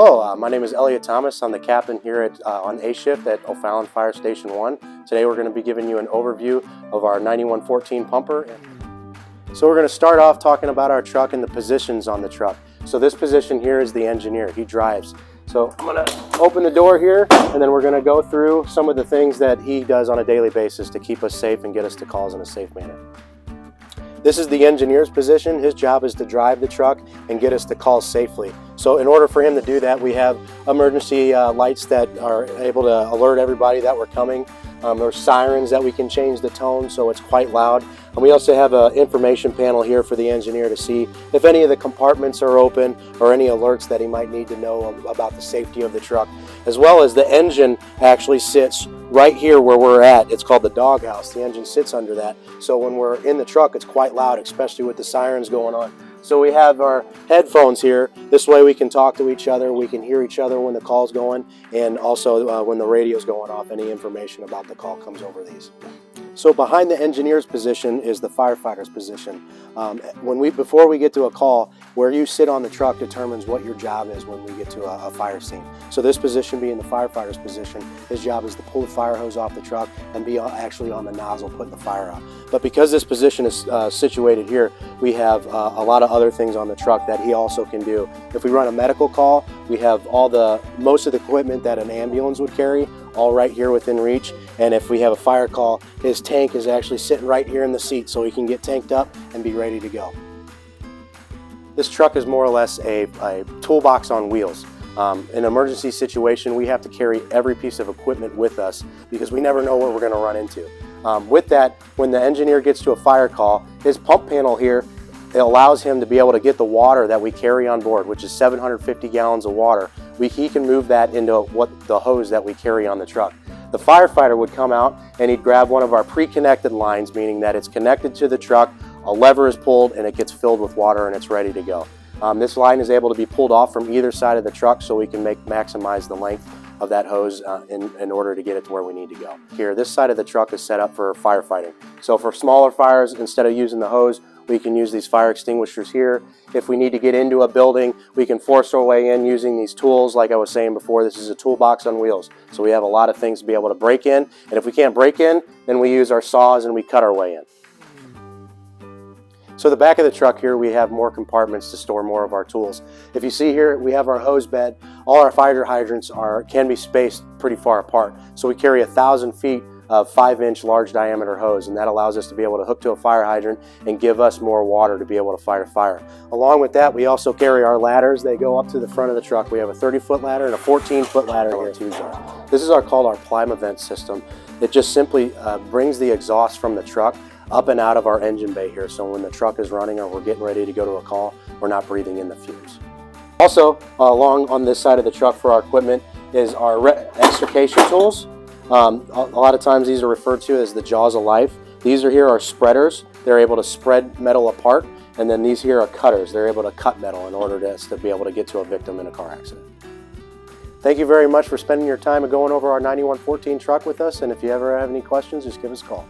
Hello, my name is Elliot Thomas. I'm the captain here on A shift at O'Fallon Fire Station 1. Today we're going to be giving you an overview of our 9114 pumper. So we're going to start off talking about our truck and the positions on the truck. So this position here is the engineer. He drives. So I'm going to open the door here, and then we're going to go through some of the things that he does on a daily basis to keep us safe and get us to calls in a safe manner. This is the engineer's position. His job is to drive the truck and get us to calls safely. So in order for him to do that, we have emergency lights that are able to alert everybody that we're coming. There's sirens that we can change the tone so it's quite loud. And we also have an information panel here for the engineer to see if any of the compartments are open or any alerts that he might need to know about the safety of the truck. As well as the engine actually sits right here where we're at. It's called the doghouse. The engine sits under that. So when we're in the truck, it's quite loud, especially with the sirens going on. So we have our headphones here. This way we can talk to each other. We can hear each other when the call's going, and also when the radio's going off, any information about the call comes over these. So behind the engineer's position is the firefighter's position. Before we get to a call, where you sit on the truck determines what your job is when we get to a fire scene. So this position being the firefighter's position, his job is to pull the fire hose off the truck and be actually on the nozzle putting the fire out. But because this position is situated here, we have a lot of other things on the truck that he also can do. If we run a medical call, we have most of the equipment that an ambulance would carry, all right here within reach. And if we have a fire call, his tank is actually sitting right here in the seat so he can get tanked up and be ready to go. This truck is more or less a toolbox on wheels. In an emergency situation, we have to carry every piece of equipment with us because we never know what we're going to run into. With that, when the engineer gets to a fire call, his pump panel here, it allows him to be able to get the water that we carry on board, which is 750 gallons of water. He can move that into the hose that we carry on the truck. The firefighter would come out and he'd grab one of our pre-connected lines, meaning that it's connected to the truck, a lever is pulled, and it gets filled with water and it's ready to go. This line is able to be pulled off from either side of the truck so we can maximize the length of that hose in order to get it to where we need to go. Here, this side of the truck is set up for firefighting. So for smaller fires, instead of using the hose, we can use these fire extinguishers here. If we need to get into a building, we can force our way in using these tools. Like I was saying before, this is a toolbox on wheels. So we have a lot of things to be able to break in. And if we can't break in, then we use our saws and we cut our way in. So the back of the truck here, we have more compartments to store more of our tools. If you see here, we have our hose bed. All our fire hydrants can be spaced pretty far apart. So we carry 1,000 feet of 5-inch large diameter hose, and that allows us to be able to hook to a fire hydrant and give us more water to be able to fight a fire. Along with that, we also carry our ladders. They go up to the front of the truck. We have a 30-foot ladder and a 14-foot ladder here. This is called our Plime Vent system. It just simply brings the exhaust from the truck up and out of our engine bay here. So when the truck is running or we're getting ready to go to a call, we're not breathing in the fumes. Also, along on this side of the truck for our equipment is our extrication tools. A lot of times these are referred to as the jaws of life. These are spreaders. They're able to spread metal apart, and then these here are cutters. They're able to cut metal in order to be able to get to a victim in a car accident. Thank you very much for spending your time and going over our 9114 truck with us, and if you ever have any questions, just give us a call.